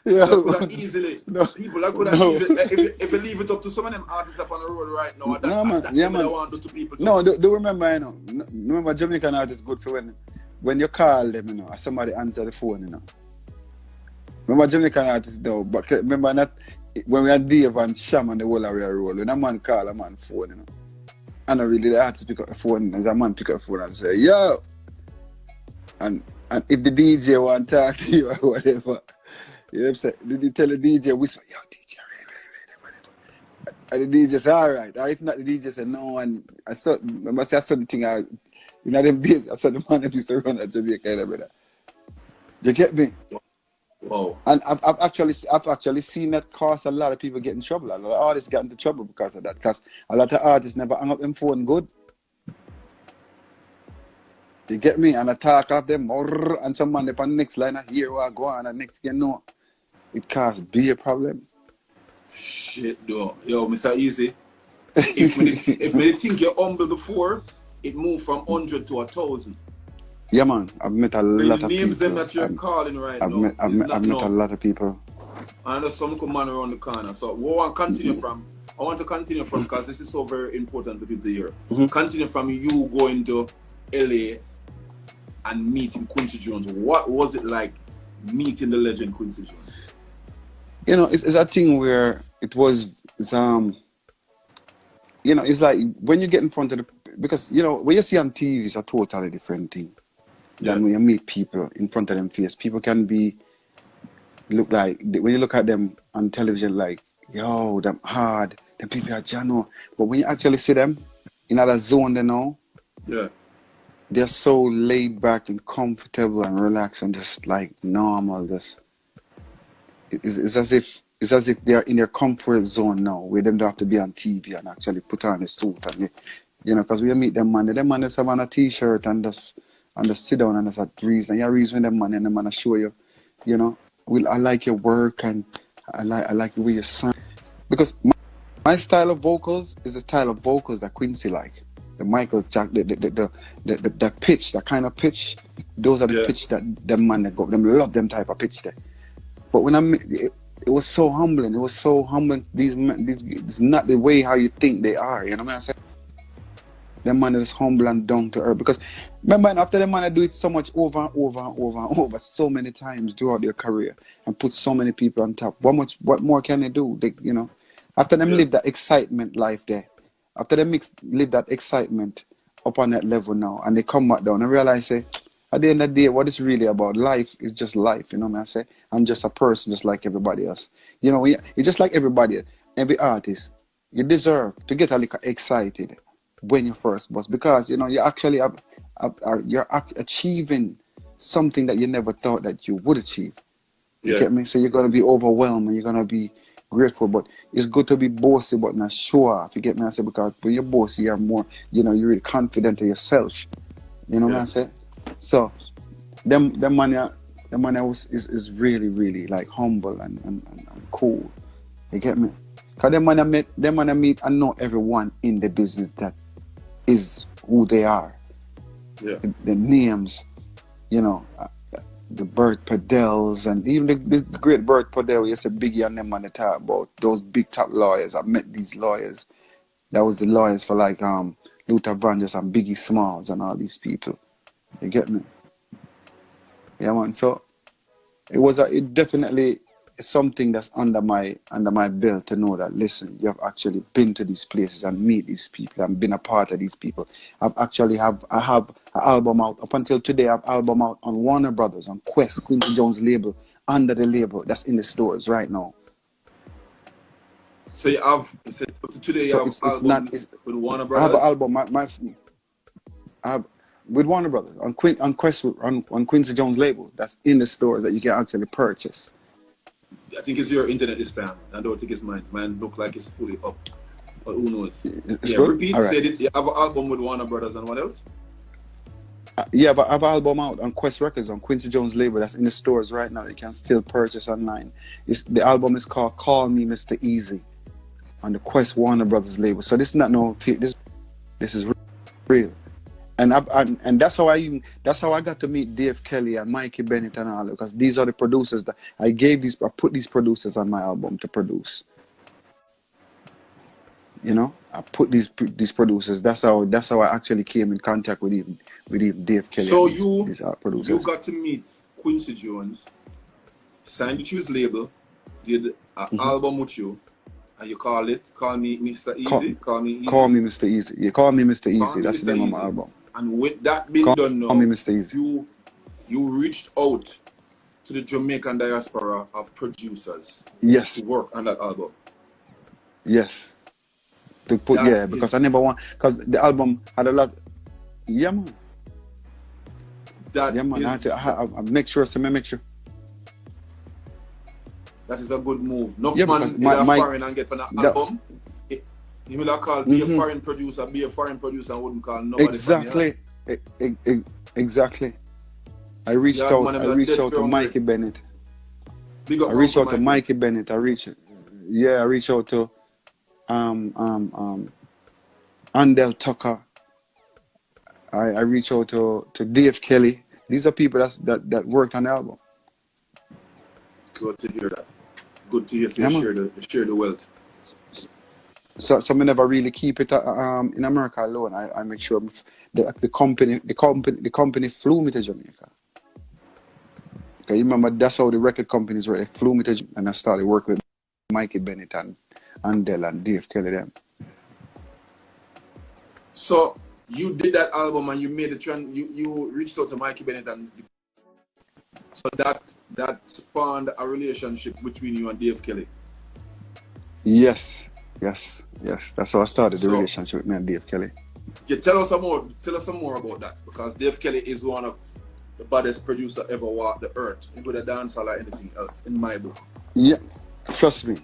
Yeah. That could have easily, No. people that could have No. easily, if you leave it up to some of them artists up on the road right now, No, man. that Yeah, people man. want to do to people. No, do remember, you know. Remember, Jamaican artists good for when you call them, you know, somebody answer the phone, you know. Remember Jamaican artists though, but remember that when we had Dave and Sham on the whole area roll, when a man call a man phone, you know. And really the artist pick up the phone, as a man pick up the phone and say, yo. And if the DJ want to talk to you or whatever, you know what I'm saying? Did you tell the DJ, whisper, yo, DJ, and the DJ say, all right. Or if not, the DJ say, no. And I saw the thing, you know, them days, I saw the man that used to run at Jamaica, you know, you get me? Wow. And I've actually seen that cause a lot of people get in trouble. A lot of artists get into trouble because of that. Because a lot of artists never hang up them phone good. You get me? And I talk of them, and some man up on the next line, I hear what I go on, and next thing you know, it cause be a problem. Shit, though. Yo, Mr. Easy. If me think you're humble before, it moved from 100 to 1,000. Yeah, man. I've met a lot of people. The names them that you're calling right now. I've met a lot of people. And there's some man around the corner. So I want to continue from because this is so very important for people to hear. Mm-hmm. Continue from you going to LA and meeting Quincy Jones. What was it like meeting the legend Quincy Jones? You know, it's a thing where it's you know, it's like when you get in front of because, you know, when you see on TV, it's a totally different thing than when you meet people in front of them face. People can look like, when you look at them on television, like, yo, them hard, them people are Jano. But when you actually see them in other zone, they know, they're so laid back and comfortable and relaxed and just like normal. Just it's as if they're in their comfort zone now, where them don't have to be on TV and actually put on a suit and you know, because we meet them man just have on a t-shirt and just sit down and just a reason. And you reason with them man and them man show you, you know, I like your work and I like the way you sound. Because my style of vocals is the style of vocals that Quincy like. The Michael Jack, the pitch, that kind of pitch, those are the pitch that them man that go, them love them type of pitch there. But when it was so humbling. It was so humbling. These it's not the way how you think they are. You know what I'm saying? Them man is humble and down to earth. Because remember, after them man do it so much over and over and over and over so many times throughout their career and put so many people on top. What more can they do? You know, after them live that excitement life there. After them live that excitement up on that level now, and they come back down and realize, say, at the end of the day, what it's really about, life is just life, you know what I say? I'm just a person just like everybody else. You know, you're just like everybody, every artist. You deserve to get a little excited when you first bust, because, you know, you actually you're achieving something that you never thought that you would achieve. You get me? So you're going to be overwhelmed and you're going to be grateful, but it's good to be bossy but not show off. You get me? I say, because when you're bossy, you're more, you know, you're really confident of yourself. You know what I say? So them man is really, really like humble and cool. You get me? Because them man I meet and know everyone in the business that is who they are. Yeah. The names, you know, the Bert Padells and even the great Bert Padell, yes, a biggie and them man they talk about those big top lawyers. I met these lawyers. That was the lawyers for like Luther Vandross and Biggie Smalls and all these people. You get me? Yeah, man. So it definitely is something that's under my belt to know that, listen, you have actually been to these places and meet these people and been a part of these people. I have an album out up until today. I have an album out on Warner Brothers, on Quest, Quincy Jones label, under the label that's in the stores right now. So you have today you have albums with Warner Brothers. I have an album. I have with Warner Brothers on Quest on Quincy Jones label that's in the stores that you can actually purchase. I think it's your internet this time. I don't think it's mine. Mine look like it's fully up, but who knows? It's good? Repeat. Right. Said it. You have an album with Warner Brothers and what else? But I have an album out on Quest Records on Quincy Jones label that's in the stores right now. You can still purchase online. The album is called "Call Me Mr. Easy" on the Quest Warner Brothers label. So this is not this is real. And that's how I got to meet Dave Kelly and Mikey Bennett and all, because these are the producers that I put these producers on my album to produce. You know, I put these producers. That's how I actually came in contact with even Dave Kelly. So and these producers. you got to meet Quincy Jones, signed to his label, did an album with you, and you call me Mr. Easy. Call me Easy. Call me Mr. Easy. You call me Mr. Easy. That's the name of my album. And with that being done now, call me Mr. Easy. You reached out to the Jamaican diaspora of producers. Yes. To work on that album. Yes. To put because I never want, because the album had a lot. Yeah, man. I make sure. That is a good move. No Yeah, man my foreign and get on an album. He will have called be a foreign producer, and wouldn't call nobody. Exactly. I reached out to Mikey Bennett. I reached out to Mikey Bennett. I reached out to Andel Tucker. I reached out to Dave Kelly. These are people that worked on the album. Good to hear that. Good to hear. So you share the wealth. So I never really keep it in America alone. I make sure the company flew me to Jamaica. Okay, you remember that's how the record companies were. They flew me to Jamaica, and I started working with Mikey Bennett and Andel and Dave Kelly them. So you did that album and you made the trend. You reached out to Mikey Bennett, and so that spawned a relationship between you and Dave Kelly. Yes. That's how I started the relationship with me and Dave Kelly. Yeah, tell us some more about that, because Dave Kelly is one of the baddest producer ever walked the earth, with a dancehall or anything else, in my book. Yeah, trust me.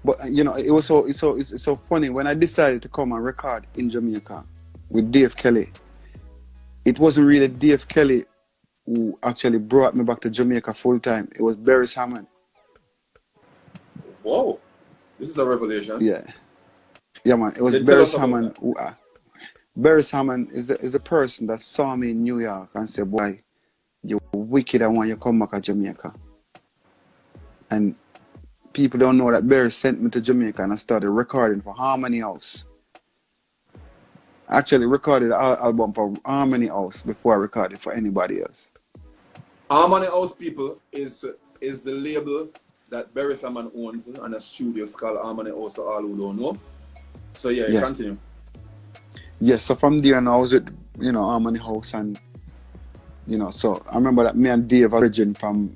But you know, it's so funny when I decided to come and record in Jamaica with Dave Kelly. It wasn't really Dave Kelly who actually brought me back to Jamaica full time. It was Barry Hammond. Whoa. This is a revelation. Yeah, man. It was Barry Hammond. Barry Hammond is the person that saw me in New York and said, "Boy, you're wicked. I want you to come back to Jamaica." And people don't know that Barry sent me to Jamaica and I started recording for Harmony House. I actually recorded an album for Harmony House before I recorded for anybody else. Harmony House, people, is the label that Barry Salmon owns, and a studio called Harmony House, so all who don't know. So continue. Yes, so from there and I was with, Harmony House, and so I remember that me and Dave origin from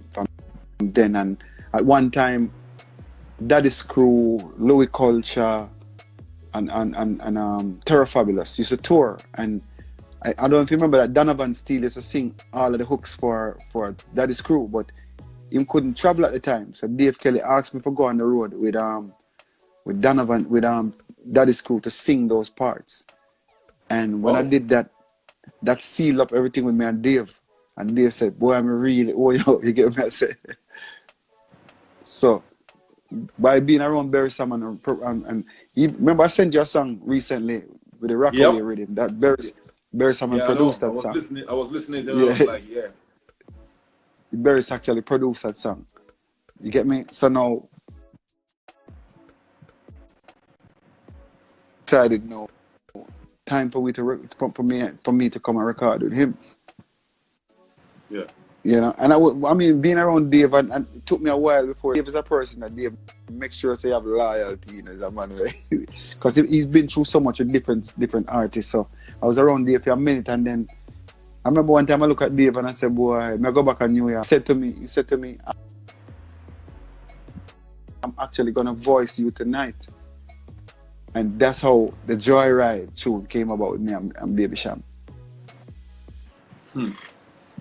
then, and at one time Daddy's Crew, Louis Culture and Terror Fabulous used to tour, and I don't know if you remember that Donovan Steele used to sing all of the hooks for Daddy's Crew, but he couldn't travel at the time. So Dave Kelly asked me to go on the road with Donovan, with Daddy's Crew to sing those parts. And when I did that sealed up everything with me and Dave. And Dave said, "Boy, I'm really, you get me?" I said. So by being around Barry Salmon and remember I sent you a song recently with the Rockaway rhythm that Barry Salmon produced that song. I was listening to it, I was like, Barry's actually produced that song. You get me? So now decided time for me to come and record with him. Yeah. And I mean, being around Dave, and it took me a while before. Dave is a person that Dave makes sure say have loyalty, as a man, because he's been through so much with different artists. So I was around Dave for a minute, and then I remember one time I look at Dave and I said, "Boy, I go back to New York." He said to me, "I'm actually gonna voice you tonight," and that's how the Joyride tune came about with me and Baby Sham.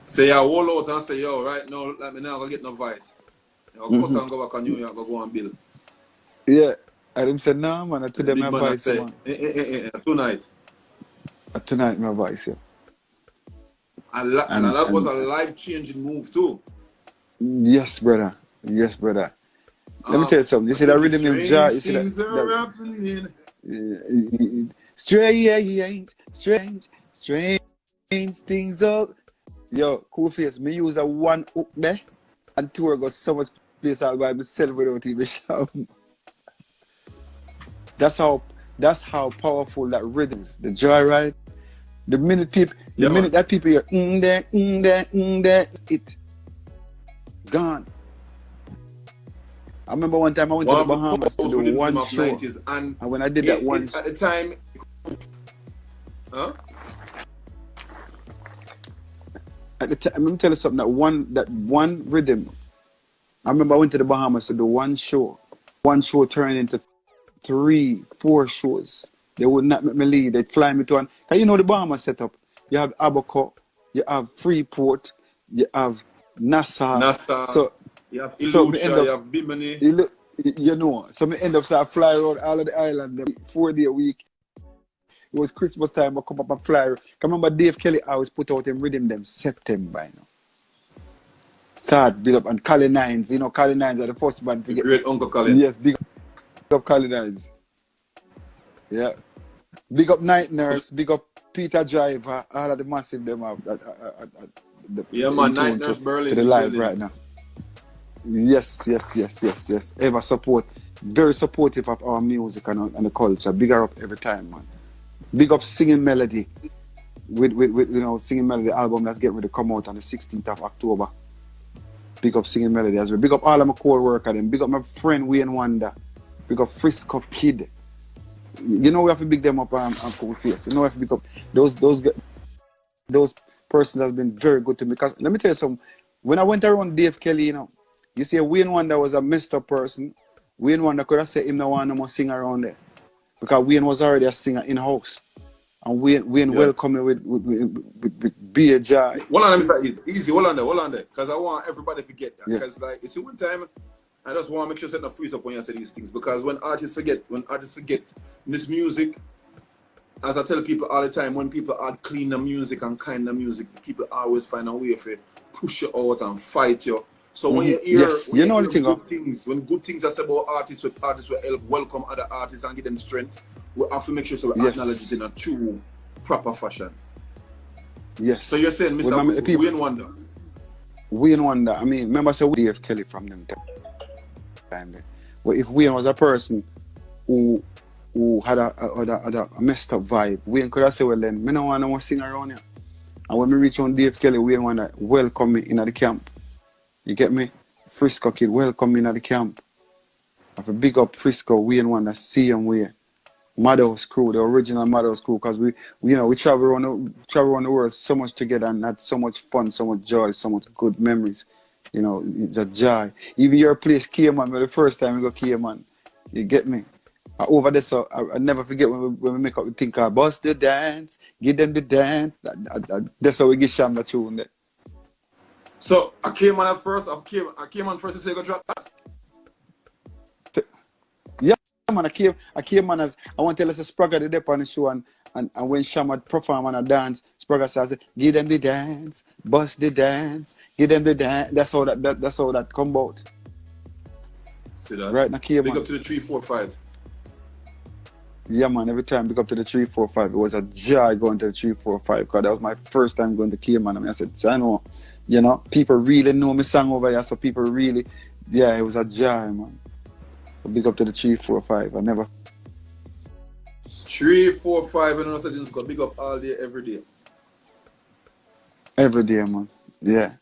Say I hold out and say, "Yo, right now, let me now go get no voice. I'll cut and go back to New York, go and build." Yeah, and him said, "No, man, I told them my voice, man. Tonight, my voice, yeah." And that was a life-changing move too. Yes, brother. Let me tell you something. You see that rhythm in Jah? You see that? Strange. change things up. Yo, cool face. Me use that one hook there, and tour got so much place all by myself without even shout. That's how powerful that rhythm is. The joyride. The minute that people hear there, it gone. I remember one time I went to the Bahamas to do one show. 90s, and when I did that one at the time, at the time, let me tell you something. That one rhythm. I remember I went to the Bahamas to do one show. One show turned into 3, 4 shows. They would not make me leave. They'd fly me to one. You know the Bahamas setup. You have Abaco, you have Freeport, you have Nassau. So you have Illucha, you have Bimini. You know, so me end up fly around all of the island 4 day a week. It was Christmas time. I come up and fly. I remember Dave Kelly always put out him rhythm them September, you know. Start build up and Cali Nines, you know, Cali Nines are the first band to get. Great Uncle Cali. Yes, big up Cali Nines. Yeah. Big up Night Nurse, big up Peter Driver, all of the massive them have man, Night Nurse Berlin to the live right now. Yes. Ever support, very supportive of our music and the culture. Big her up every time, man. Big up Singing Melody with you know, Singing Melody album that's getting ready to come out on the 16th of October. Big up Singing Melody as well. Big up all of my co-workers them. Big up my friend Wayne Wonder. Big up Frisco Kid. You know we have to big them up and cool face. You know we have to big up those persons has been very good to me. Because let me tell you something. When I went around Dave Kelly, you know, you see Wayne Wonder was a messed up person. Wayne Wonder could have said him no want no more sing around there. Because Wayne was already a singer in-house. And Wayne welcomed me with beer joy. Hold on, Mr. Easy. Hold on there. Because I want everybody to get that. Because like, you see, one time, I just want to make sure set the freeze up when you say these things. Because when artists forget this music, as I tell people all the time, when people add clean the music and kind the music, people always find a way to push you out and fight you. So when you hear, when good things are said about artists will help welcome other artists and give them strength, we have to make sure so we acknowledge it in a true, proper fashion. Yes. So you're saying, Mr. Wayne Wonder? Wayne Wonder, I mean, remember I said Dave Kelly from them time. But if Wayne was a person who had a messed up vibe, Wayne could have said, well then, I don't want to sing around here. And when we reach on Dave Kelly, Wayne Wonder welcome me in the camp. You get me? Frisco Kid, welcome me in the camp. I have a big up Frisco, Wayne Wonder, see him way. Madhouse crew, the original Madhouse crew, because we travel around the world so much together and had so much fun, so much joy, so much good memories. You know, it's a joy. Even your place, Cayman, the first time we go Cayman, you get me? Over there, so I never forget when we make up the thing called Bust the Dance, give them the dance. That's how we get Sham the tune there. So I came on first to say go drop that. Yeah, man, I came on as I want to tell us a Spragga did up on the show and when Sham had perform on a dance, Spragga says, give them the dance, bust the dance, give them the dance. That's how that come about. See that? Right now, came big on. Up to the 345. Yeah, man, every time big up to the 345. It was a joy going to the 345 because that was my first time going to Cayman. I mean, I said, I know, you know, people really know me song over here, so people really, yeah, it was a joy, man. So big up to the 345. I never. 345 and also just got big up all day, every day. Every day, man. Yeah.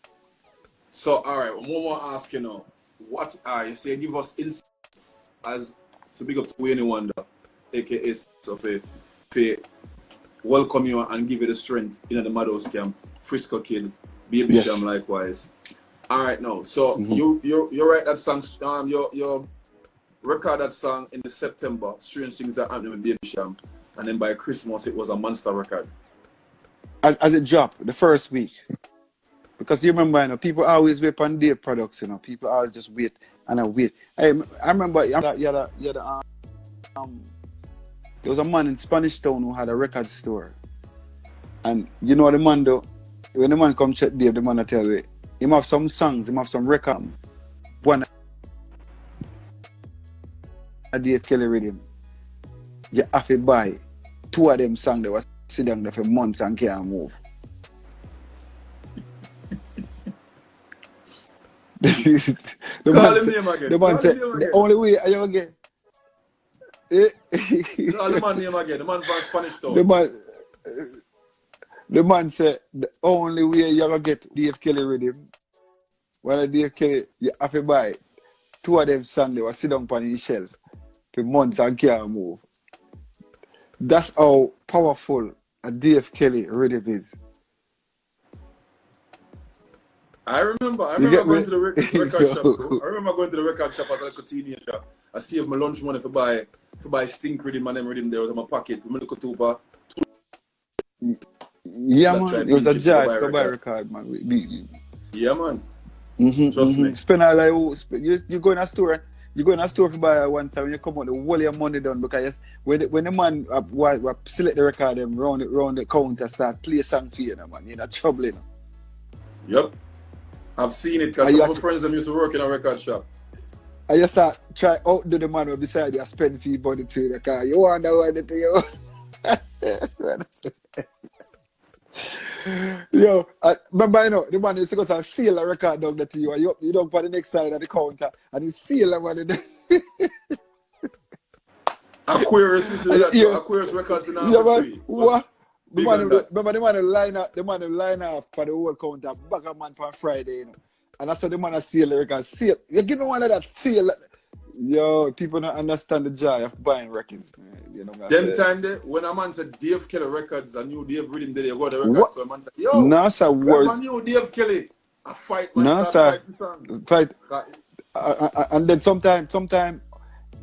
So, all right, one more ask you now. What are you say? Give us insights as so big up to Wayne Wonder, aka Sophie, welcome you and give you the strength in the Madhouse camp. Frisco Kid, Baby Sham likewise. All right, now, so you write that song, you record that song in the September. Strange Things Are Happening with Baby Sham, and then by Christmas it was a monster record. As it dropped the first week. Because you remember, you know, people always wait on their products, you know. People always just wait and wait. I remember there was a man in Spanish Town who had a record store. And you know the man though, when the man come check Dave, the man tell you, him have some songs, him have some record. One a Dave Kelly rhythm. You have to buy 2 of them songs that was sitting there for months and can't move. The Call man him said, name again. the Call man him said, name the again. only way I ever get. Call the man name again. The man from Spanish Town. The man said, the only way you ever get Dave Kelly rhythm, when Dave Kelly, you have to buy 2 of them songs, they were sit down on his shelf for months and can't move. That's how powerful a Dave Kelly rhythm is. I remember You get going me? to the record shop. Though. I remember going to the record shop as a teenager. I saved my lunch money for buy Stink rhythm and them rhythm there was in my pocket. I look at Tuba. Yeah, man. It was a joy to buy a record, man. Yeah, man. Trust me. Spend all like you go in a store. You go in a store to buy one time when you come out, the whole your money done because when the man select the record, them round the counter start play a song for you, man. You're in a trouble, you know. Yep. I've seen it because some of my friends that used to work in a record shop. I just start try outdo the man who beside you spend fee money to the car. You wonder why the thing yo, remember you know the man is going to seal a record down that you don't put the next side of the counter and he seal the money there. ENQUIRER used to do that. So ENQUIRER's records in yeah, free. What? Remember the man line up for the whole counter back a man for Friday, you know. And that's how the man a seal the record. Seal. You give me one of that seal. Yo, people don't understand the joy of buying records, man. You know what I'm saying? Time there, when a man said Dave Kelly records, I knew Dave rhythm there, you go to the record store, man said, yo, no, sir, I knew Dave Kelly. I fight, man. No, sir. Fight. And then sometime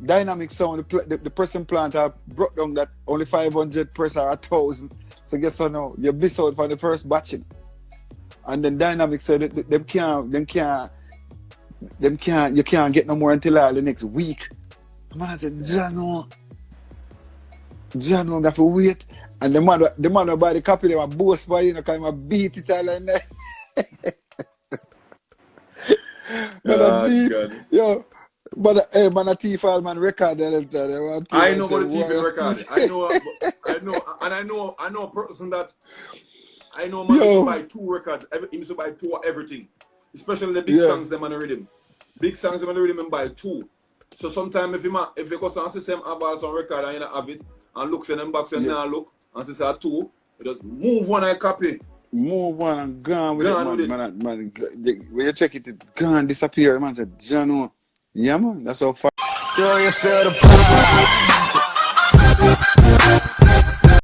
dynamic sound, the pressing plant have brought down that only 500 press or 1,000. So guess what now? You miss out for the first batching. And then dynamic said you can't get no more until the next week. Man, I said, Jano, I have to wait. And the man will buy the copy, they will boast by you know, because I beat it all in there. Yo, but hey, man, a thief all man record that. I know about the TV record. I know a person that I know man used to buy 2 records. He used to buy 2 of everything. Especially the big songs them on the rhythm. Big songs them on the rhythm and buy 2. So sometimes if you go to the same about some record and you don't have it and look for them box and now look and say 2, you just move one and copy. Move one and gone with it, man. Man, when you check it, it gone disappear. Man said, Jano. Yeah, man, that's how far. Do you feel the